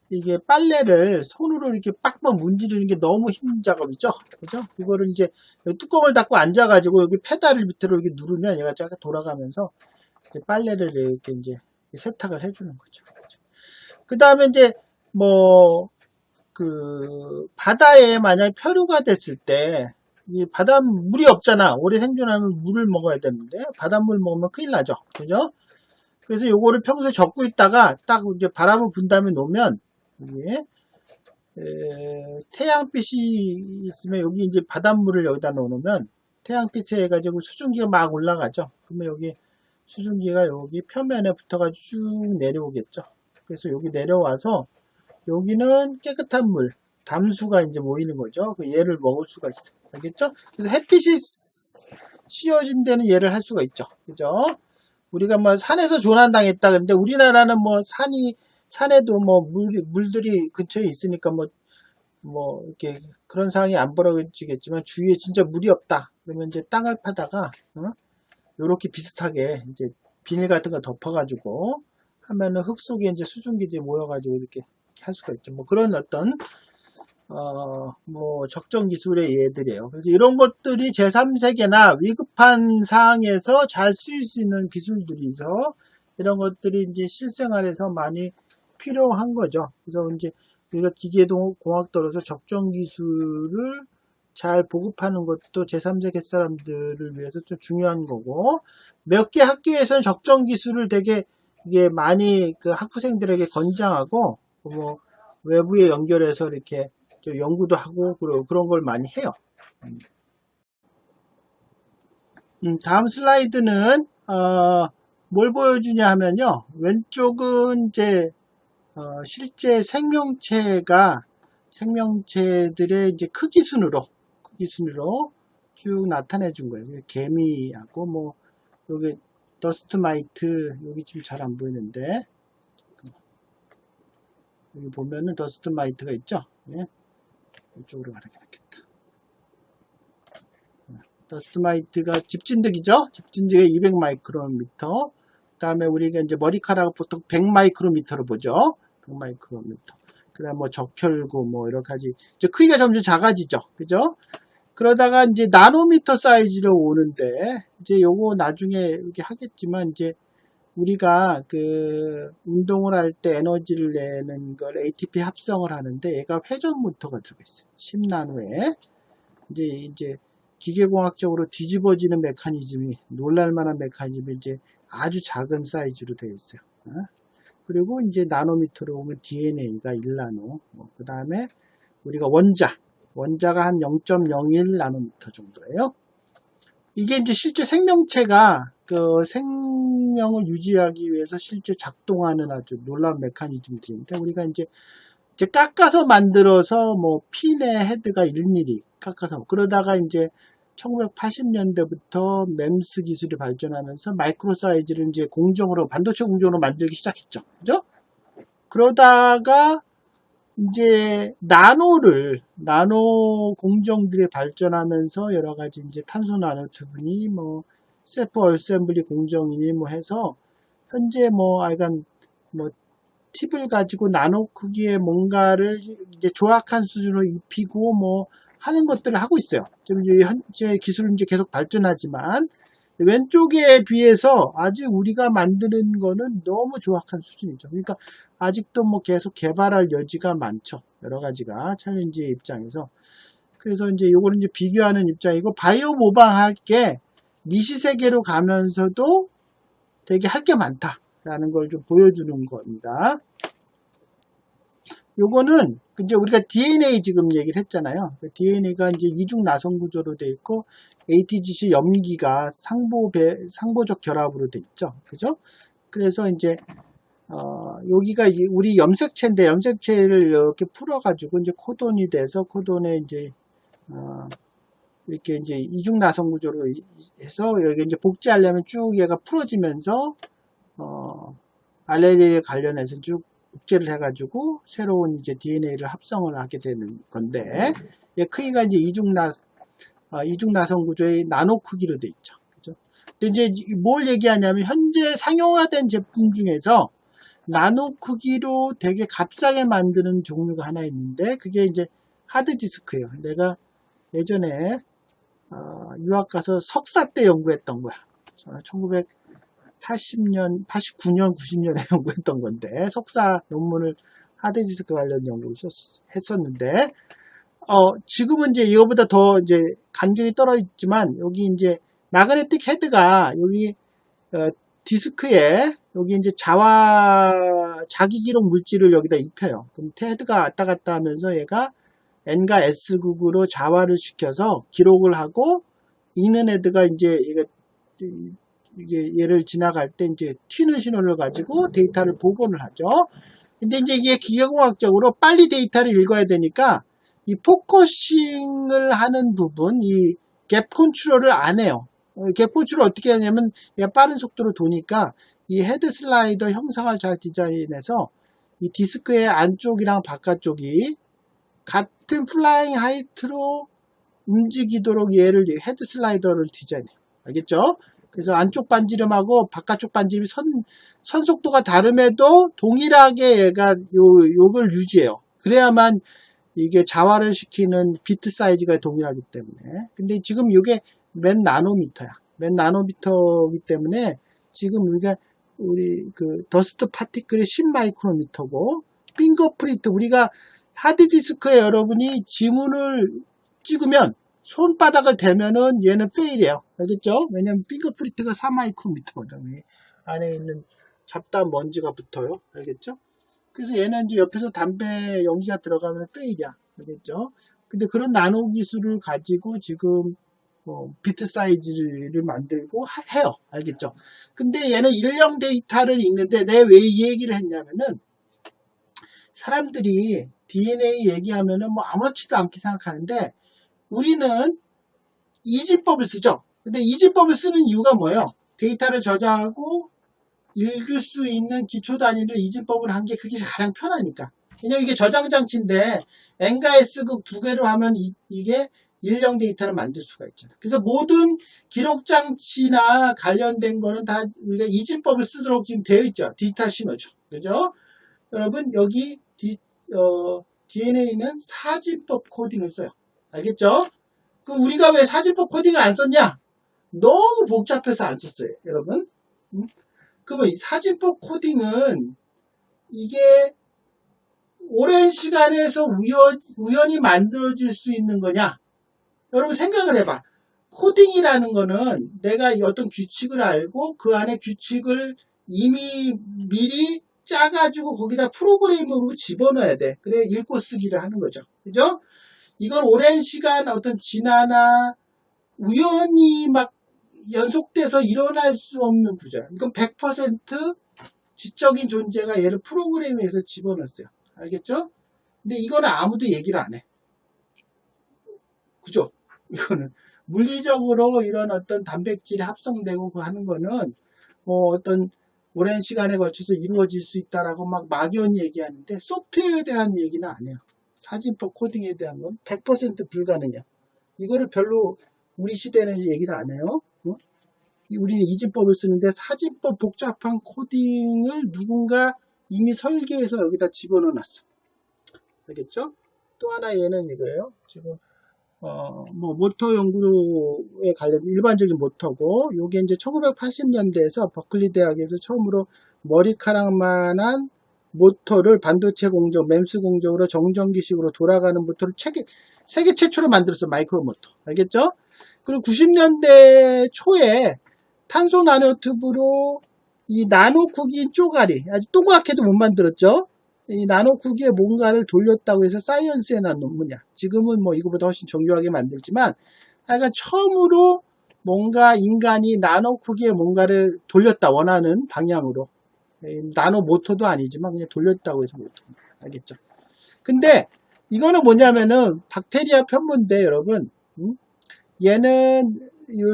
이게 빨래를 손으로 이렇게 빡빡 문지르는 게 너무 힘든 작업이죠. 그죠? 이거를 이제 뚜껑을 닫고 앉아가지고 여기 페달을 밑으로 이렇게 누르면 얘가 쫙 돌아가면서 빨래를 이렇게 이제 세탁을 해주는 거죠. 그 다음에 이제 바다에 만약 표류가 됐을 때, 이 바닷물이 없잖아. 오래 생존하면 물을 먹어야 되는데, 바닷물 먹으면 큰일 나죠. 그죠? 그래서 요거를 평소에 적고 있다가, 딱 이제 바람을 분 다음에 놓으면, 이게, 태양빛이 있으면 여기 이제 바닷물을 여기다 넣어놓으면, 태양빛에 해가지고 수증기가 막 올라가죠. 그러면 여기 수증기가 여기 표면에 붙어가지고 쭉 내려오겠죠. 그래서 여기 내려와서, 여기는 깨끗한 물, 담수가 이제 모이는 거죠. 얘를 먹을 수가 있어요. 알겠죠? 그래서 햇빛이 씌어진 데는 얘를 할 수가 있죠. 그죠? 우리가 뭐 산에서 조난당했다. 근데 우리나라는 뭐 산에도 뭐 물들이 근처에 있으니까 뭐 이렇게 그런 상황이 안 벌어지겠지만 주위에 진짜 물이 없다. 그러면 이제 땅을 파다가, 요렇게 비슷하게 이제 비닐 같은 거 덮어가지고 하면은 흙 속에 이제 수증기들이 모여가지고 이렇게 할 수가 있죠. 뭐 그런 어떤 뭐 적정 기술의 예들이에요. 그래서 이런 것들이 제3세계나 위급한 상황에서 잘 쓰일 수 있는 기술들이 있어 이런 것들이 이제 실생활에서 많이 필요한 거죠. 그래서 이제 우리가 기계공학도로서 적정 기술을 잘 보급하는 것도 제3세계 사람들을 위해서 좀 중요한 거고, 몇 개 학교에서는 적정 기술을 되게 이게 많이 학부생들에게 권장하고 뭐 외부에 연결해서 이렇게 연구도 하고 그런 걸 많이 해요. 다음 슬라이드는 뭘 보여주냐 하면요. 왼쪽은 이제 실제 생명체들의 이제 크기 순으로 쭉 나타내 준 거예요. 개미하고 뭐 여기 더스트 마이트 여기 지금 잘 안 보이는데 여기 보면은 더스트 마이트가 있죠. 예. 이쪽으로 가야겠다. 더스트 마이트가 집진드기죠. 집진드기가 200 마이크로미터. 그 다음에 우리가 이제 머리카락을 보통 100 마이크로미터로 보죠. 100 마이크로미터. 그 다음 뭐 적혈구 뭐 여러 가지 이제 크기가 점점 작아지죠. 그죠? 그러다가 이제 나노미터 사이즈로 오는데 이제 요거 나중에 이렇게 하겠지만 이제 우리가 그 운동을 할 때 에너지를 내는 걸 ATP 합성을 하는데 얘가 회전 모터가 들어가 있어요. 10나노에 이제 기계공학적으로 뒤집어지는 메커니즘이 놀랄만한 메커니즘이 이제 아주 작은 사이즈로 되어 있어요. 그리고 이제 나노미터로 오면 DNA가 1나노, 그 다음에 우리가 원자가 한 0.01 나노미터 정도예요. 이게 이제 실제 생명체가 그 생명을 유지하기 위해서 실제 작동하는 아주 놀라운 메커니즘들인데 우리가 이제 깎아서 만들어서 뭐 핀의 헤드가 1mm 깎아서 그러다가 이제 1980년대부터 MEMS 기술이 발전하면서 마이크로 사이즈를 이제 반도체 공정으로 만들기 시작했죠. 그죠? 그러다가 이제 나노 공정들이 발전하면서 여러 가지 이제 탄소 나노튜브니 뭐 셀프 어셈블리 공정이니 뭐 해서 현재 뭐 하여간 뭐 팁을 가지고 나노 크기의 뭔가를 이제 조악한 수준으로 입히고 뭐 하는 것들을 하고 있어요. 지금 이제 현재 기술은 이제 계속 발전하지만 왼쪽에 비해서 아직 우리가 만드는 거는 너무 조악한 수준이죠. 그러니까 아직도 뭐 계속 개발할 여지가 많죠. 여러 가지가 챌린지의 입장에서. 그래서 이제 요거는 이제 비교하는 입장이고 바이오 모방할 게 미시세계로 가면서도 되게 할 게 많다라는 걸 좀 보여주는 겁니다. 요거는 이제 우리가 DNA 지금 얘기를 했잖아요. DNA가 이제 이중 나선 구조로 돼 있고 ATGC 염기가 상보적 결합으로 돼 있죠. 그죠? 그래서 이제 여기가 우리 염색체인데 염색체를 이렇게 풀어 가지고 이제 코돈이 돼서 코돈에 이제 이렇게 이제 이중 나선 구조로 해서 여기 이제 복제하려면 쭉 얘가 풀어지면서 RNA에 관련해서 쭉 복제를 해가지고 새로운 이제 DNA를 합성을 하게 되는 건데, 얘 크기가 이제 이중 나선 구조의 나노 크기로 돼 있죠. 그죠? 근데 이제 뭘 얘기하냐면 현재 상용화된 제품 중에서 나노 크기로 되게 값싸게 만드는 종류가 하나 있는데 그게 이제 하드디스크예요. 내가 예전에 유학 가서 석사 때 연구했던 거야. 1989년, 90년에 연구했던 건데 석사 논문을 하드디스크 관련 연구를 했었는데 지금은 이제 이거보다 더 이제 간격이 떨어졌지만 여기 이제 마그네틱 헤드가 여기 디스크에 여기 이제 자기 기록 물질을 여기다 입혀요. 그럼 헤드가 왔다 갔다 하면서 얘가 N과 S극으로 자화를 시켜서 기록을 하고 읽는 헤드가 이제 이게 얘를 지나갈 때 이제 튀는 신호를 가지고 데이터를 복원을 하죠. 근데 이제 이게 기계공학적으로 빨리 데이터를 읽어야 되니까 이 포커싱을 하는 부분, 이 갭 컨트롤을 안 해요. 갭 컨트롤을 어떻게 하냐면 얘가 빠른 속도로 도니까 이 헤드 슬라이더 형상을 잘 디자인해서 이 디스크의 안쪽이랑 바깥쪽이 같은 플라잉 하이트로 움직이도록 얘를 헤드 슬라이더를 디자인해요. 알겠죠? 그래서 안쪽 반지름하고 바깥쪽 반지름이 선 속도가 다름에도 동일하게 얘가 요걸 유지해요. 그래야만 이게 자화를 시키는 비트 사이즈가 동일하기 때문에. 근데 지금 이게 몇 나노미터야. 몇 나노미터이기 때문에 지금 우리 그 더스트 파티클이 10 마이크로미터고 핑거프린트 우리가 하드디스크에 여러분이 지문을 찍으면 손바닥을 대면은 얘는 페일이에요. 알겠죠? 왜냐면 핑거프린트가 4 마이크로미터거든요. 안에 있는 잡다한 먼지가 붙어요. 알겠죠? 그래서 얘는 이제 옆에서 담배 연기가 들어가면 페일이야. 알겠죠? 근데 그런 나노 기술을 가지고 지금 비트 사이즈를 만들고 해요. 알겠죠? 근데 얘는 일령 데이터를 읽는데 내가 왜 이 얘기를 했냐면은 사람들이 DNA 얘기하면은 뭐 아무렇지도 않게 생각하는데 우리는 이진법을 쓰죠. 근데 이진법을 쓰는 이유가 뭐예요? 데이터를 저장하고 읽을 수 있는 기초 단위를 이진법을 한 게 그게 가장 편하니까. 왜냐면 이게 저장 장치인데 N과 S극 두 개로 하면 이게 일령 데이터를 만들 수가 있잖아요. 그래서 모든 기록 장치나 관련된 거는 다 우리가 이진법을 쓰도록 지금 되어 있죠. 디지털 신호죠. 그죠? 여러분 여기 DNA는 사진법 코딩을 써요. 알겠죠? 그럼 우리가 왜 사진법 코딩을 안 썼냐? 너무 복잡해서 안 썼어요. 여러분. 그러면 이 사진법 코딩은 이게 오랜 시간에서 우연히 만들어질 수 있는 거냐? 여러분 생각을 해봐. 코딩이라는 거는 내가 어떤 규칙을 알고 그 안에 규칙을 이미 미리 짜가지고 거기다 프로그램으로 집어넣어야 돼. 그래 읽고 쓰기를 하는 거죠. 그죠? 이건 오랜 시간 어떤 진화나 우연히 막 연속돼서 일어날 수 없는 구조야. 이건 100% 지적인 존재가 얘를 프로그램에서 집어넣었어요. 알겠죠? 근데 이거는 아무도 얘기를 안 해. 그죠? 이거는 물리적으로 이런 어떤 단백질이 합성되고 하는 거는 어떤 오랜 시간에 걸쳐서 이루어질 수 있다라고 막 막연히 얘기하는데 소프트웨어에 대한 얘기는 안 해요. 사진법 코딩에 대한 건 100% 불가능해요. 이거를 별로 우리 시대는 얘기를 안 해요. 우리는 이진법을 쓰는데 사진법 복잡한 코딩을 누군가 이미 설계해서 여기다 집어넣어 놨어. 알겠죠? 또 하나 얘는 이거예요. 지금 모터 연구에 관련 일반적인 모터고, 요게 이제 1980년대에서 버클리 대학에서 처음으로 머리카락만한 모터를 반도체 공정, 램스 공정으로 정전기식으로 돌아가는 모터를 세계 최초로 만들었어. 마이크로 모터. 알겠죠? 그리고 90년대 초에 탄소 나노튜브로 이 나노 크기인 쪼가리, 아주 동그랗게도 못 만들었죠? 이 나노 크기의 뭔가를 돌렸다고 해서 사이언스에 난 논문이야. 지금은 뭐 이거보다 훨씬 정교하게 만들지만, 하여간 처음으로 뭔가 인간이 나노 크기의 뭔가를 돌렸다, 원하는 방향으로. 나노 모터도 아니지만 그냥 돌렸다고 해서 모터. 알겠죠? 근데 이거는 뭐냐면은 박테리아 편모인데 여러분, 얘는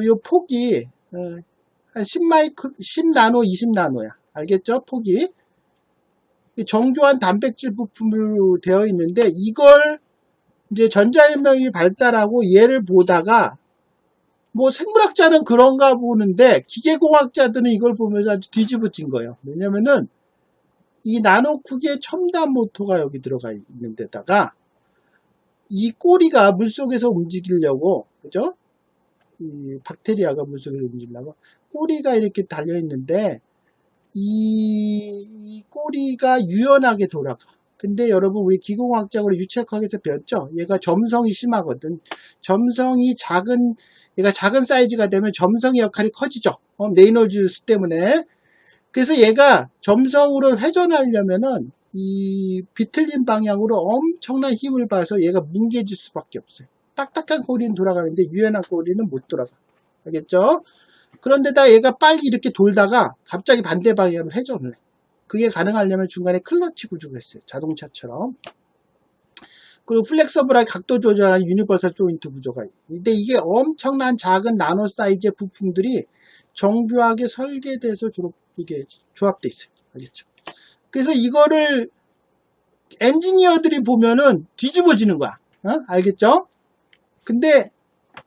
요 폭이 한 10나노, 20나노야. 알겠죠? 폭이. 정교한 단백질 부품으로 되어 있는데 이걸 이제 전자혁명이 발달하고 얘를 보다가 뭐 생물학자는 그런가 보는데 기계공학자들은 이걸 보면서 아주 뒤집어진 거예요. 왜냐면은 이 나노 크기의 첨단 모터가 여기 들어가 있는 데다가 이 꼬리가 물속에서 움직이려고, 그죠? 이 박테리아가 물속에서 움직이려고 꼬리가 이렇게 달려 있는데 이 꼬리가 유연하게 돌아가. 근데 여러분 우리 기공학적으로 유체학에서 배웠죠? 얘가 점성이 심하거든. 얘가 작은 사이즈가 되면 점성의 역할이 커지죠. 레이놀즈 수 때문에. 그래서 얘가 점성으로 회전하려면은 이 비틀린 방향으로 엄청난 힘을 봐서 얘가 뭉개질 수밖에 없어요. 딱딱한 꼬리는 돌아가는데 유연한 꼬리는 못 돌아가. 알겠죠? 그런데다 얘가 빨리 이렇게 돌다가 갑자기 반대 방향으로 회전을 해. 그게 가능하려면 중간에 클러치 구조가 있어요. 자동차처럼. 그리고 플렉서블하게 각도 조절하는 유니버설 조인트 구조가 있어요. 근데 이게 엄청난 작은 나노 사이즈의 부품들이 정교하게 설계돼서 이게 조합돼 있어요. 알겠죠? 그래서 이거를 엔지니어들이 보면은 뒤집어지는 거야. 알겠죠? 근데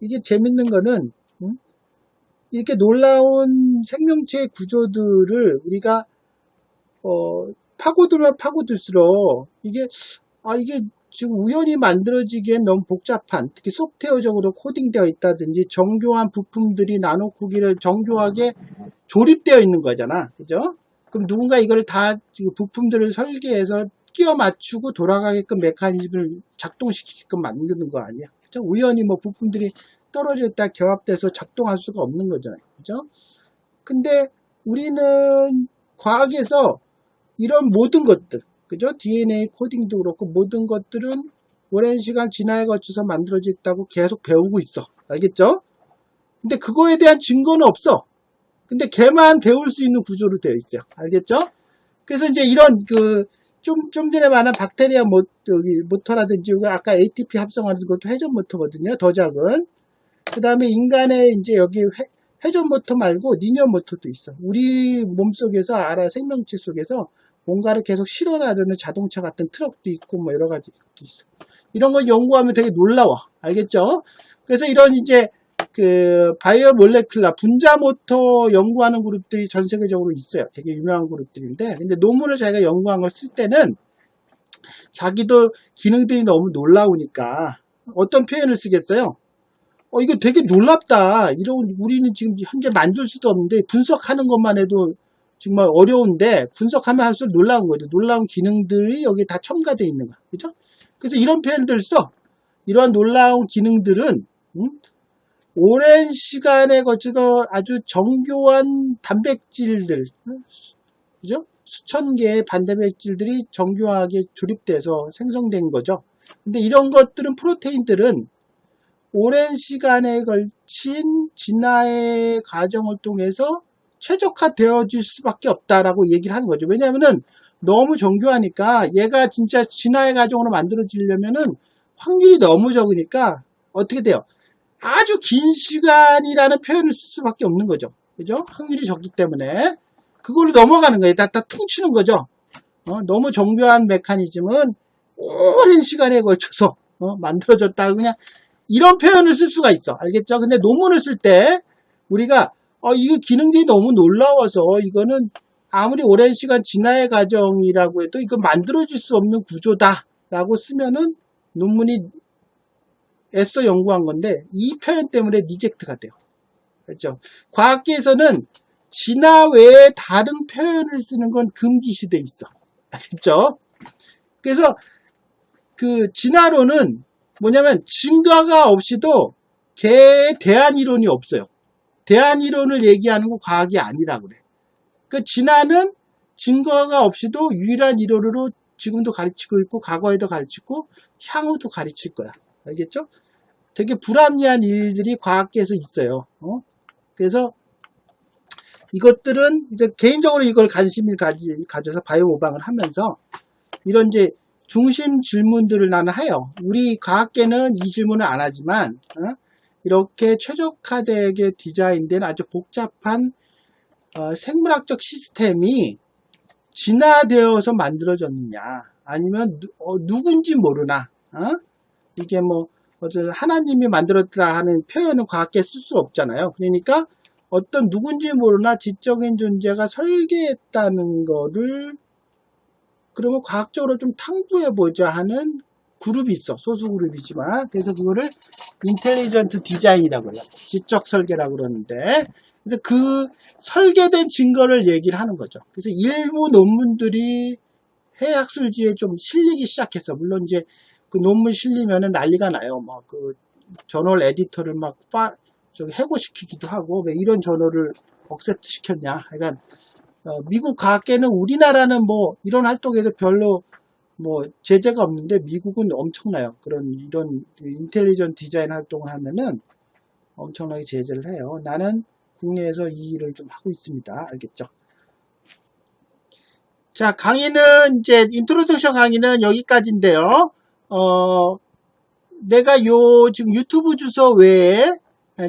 이게 재밌는 거는 이렇게 놀라운 생명체의 구조들을 우리가 파고들면 파고들수록 이게 지금 우연히 만들어지기엔 너무 복잡한, 특히 소프트웨어적으로 코딩되어 있다든지 정교한 부품들이 나노 크기를 정교하게 조립되어 있는 거잖아. 그죠? 그럼 누군가 이걸 다 부품들을 설계해서 끼워 맞추고 돌아가게끔 메커니즘을 작동시키게끔 만드는 거 아니야. 그죠? 우연히 뭐 부품들이 떨어져 있다 결합돼서 작동할 수가 없는 거잖아요. 그죠? 근데 우리는 과학에서 이런 모든 것들, 그죠? DNA 코딩도 그렇고 모든 것들은 오랜 시간 진화에 거쳐서 만들어졌다고 계속 배우고 있어. 알겠죠? 근데 그거에 대한 증거는 없어. 근데 걔만 배울 수 있는 구조로 되어 있어요. 알겠죠? 그래서 이제 이런 좀 전에 말한 박테리아 모터라든지 아까 ATP 합성하는 것도 회전 모터거든요. 더 작은. 그 다음에 인간의 이제 여기 회전 모터 말고 리니어 모터도 있어. 우리 몸속에서 생명체 속에서 뭔가를 계속 실어나르는 자동차 같은 트럭도 있고 뭐 여러 가지 있어. 이런 걸 연구하면 되게 놀라워. 알겠죠? 그래서 이런 이제 바이오 몰레큘라 분자 모터 연구하는 그룹들이 전 세계적으로 있어요. 되게 유명한 그룹들인데, 근데 논문을 자기가 연구한 걸 쓸 때는 자기도 기능들이 너무 놀라우니까 어떤 표현을 쓰겠어요? 이거 되게 놀랍다. 우리는 지금 현재 만들 수도 없는데 분석하는 것만 해도 정말 어려운데 분석하면 할수록 놀라운 거죠. 놀라운 기능들이 여기 다 첨가되어 있는 거야. 그죠? 그래서 이런 표현들을 써. 이러한 놀라운 기능들은 오랜 시간에 거쳐서 아주 정교한 단백질들, 그죠? 수천 개의 단백질들이 정교하게 조립돼서 생성된 거죠. 근데 이런 것들은 프로테인들은 오랜 시간에 걸친 진화의 과정을 통해서 최적화되어질 수밖에 없다라고 얘기를 하는 거죠. 왜냐하면은 너무 정교하니까 얘가 진짜 진화의 과정으로 만들어지려면은 확률이 너무 적으니까 어떻게 돼요? 아주 긴 시간이라는 표현을 쓸 수밖에 없는 거죠. 그죠? 확률이 적기 때문에 그걸로 넘어가는 거예요. 다 퉁치는 거죠. 너무 정교한 메커니즘은 오랜 시간에 걸쳐서 만들어졌다. 그냥 이런 표현을 쓸 수가 있어. 알겠죠? 근데 논문을 쓸 때 우리가 이거 기능들이 너무 놀라워서 이거는 아무리 오랜 시간 진화의 과정이라고 해도 이거 만들어질 수 없는 구조다 라고 쓰면은 논문이 애써 연구한 건데 이 표현 때문에 리젝트가 돼요. 그렇죠? 과학계에서는 진화 외에 다른 표현을 쓰는 건 금기시돼 있어. 알겠죠? 그래서 진화론은 뭐냐면 증거가 없이도 걔에 대한 이론이 없어요. 대한 이론을 얘기하는 건 과학이 아니라고 그래. 진화는 증거가 없이도 유일한 이론으로 지금도 가르치고 있고 과거에도 가르치고 향후도 가르칠 거야. 알겠죠? 되게 불합리한 일들이 과학계에서 있어요. 그래서 이것들은 이제 개인적으로 이걸 관심을 가져서 바이오 모방을 하면서 이런 이제 중심 질문들을 나는 해요. 우리 과학계는 이 질문을 안 하지만 이렇게 최적화되게 디자인된 아주 복잡한 생물학적 시스템이 진화되어서 만들어졌느냐 아니면 누군지 모르나 이게 뭐 하나님이 만들었다 하는 표현은 과학계에 쓸 수 없잖아요. 그러니까 어떤 누군지 모르나 지적인 존재가 설계했다는 거를 그러면 과학적으로 좀 탐구해보자 하는 그룹이 있어. 소수 그룹이지만. 그래서 그거를 인텔리전트 디자인이라고 해요. 지적 설계라고 그러는데. 그래서 그 설계된 증거를 얘기를 하는 거죠. 그래서 일부 논문들이 해학술지에 좀 실리기 시작했어. 물론 이제 그 논문 실리면은 난리가 나요. 막 저널 에디터를 막 해고시키기도 하고, 왜 이런 저널을 억셉트 시켰냐. 그러니까 미국 과학계는 우리나라는 뭐 이런 활동에도 별로 뭐 제재가 없는데 미국은 엄청나요. 이런 인텔리전트 디자인 활동을 하면은 엄청나게 제재를 해요. 나는 국내에서 이 일을 좀 하고 있습니다. 알겠죠? 자, 강의는 이제 인트로덕션 강의는 여기까지인데요. 내가 지금 유튜브 주소 외에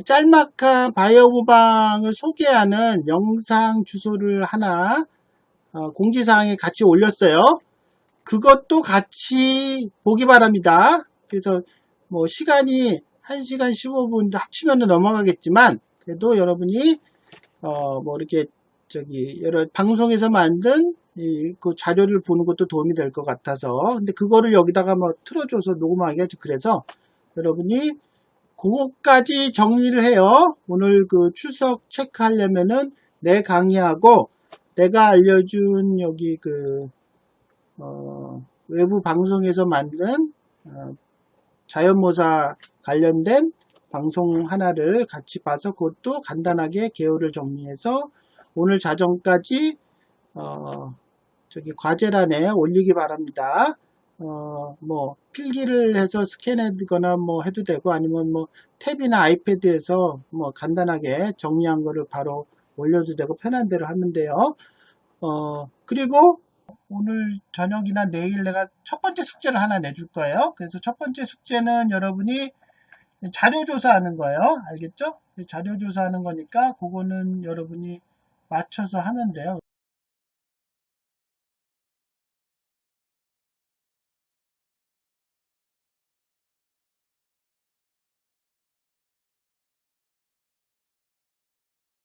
짤막한 바이오 모방을 소개하는 영상 주소를 하나 공지사항에 같이 올렸어요. 그것도 같이 보기 바랍니다. 그래서 뭐 시간이 1시간 15분도 합치면 넘어가겠지만 그래도 여러분이 뭐 이렇게 여러 방송에서 만든 그 자료를 보는 것도 도움이 될 것 같아서 근데 그거를 여기다가 뭐 틀어줘서 녹음하기 하죠. 그래서 여러분이 그거까지 정리를 해요. 오늘 그 출석 체크하려면은 내 강의하고 내가 알려준 여기 외부 방송에서 만든 자연모사 관련된 방송 하나를 같이 봐서 그것도 간단하게 개요를 정리해서 오늘 자정까지 과제란에 올리기 바랍니다. 뭐 필기를 해서 스캔해두거나 뭐 해도 되고, 아니면 뭐 탭이나 아이패드에서 뭐 간단하게 정리한 거를 바로 올려도 되고, 편한 대로 하면 돼요. 그리고 오늘 저녁이나 내일 내가 첫 번째 숙제를 하나 내줄 거예요. 그래서 첫 번째 숙제는 여러분이 자료 조사하는 거예요. 알겠죠? 자료 조사하는 거니까 그거는 여러분이 맞춰서 하면 돼요.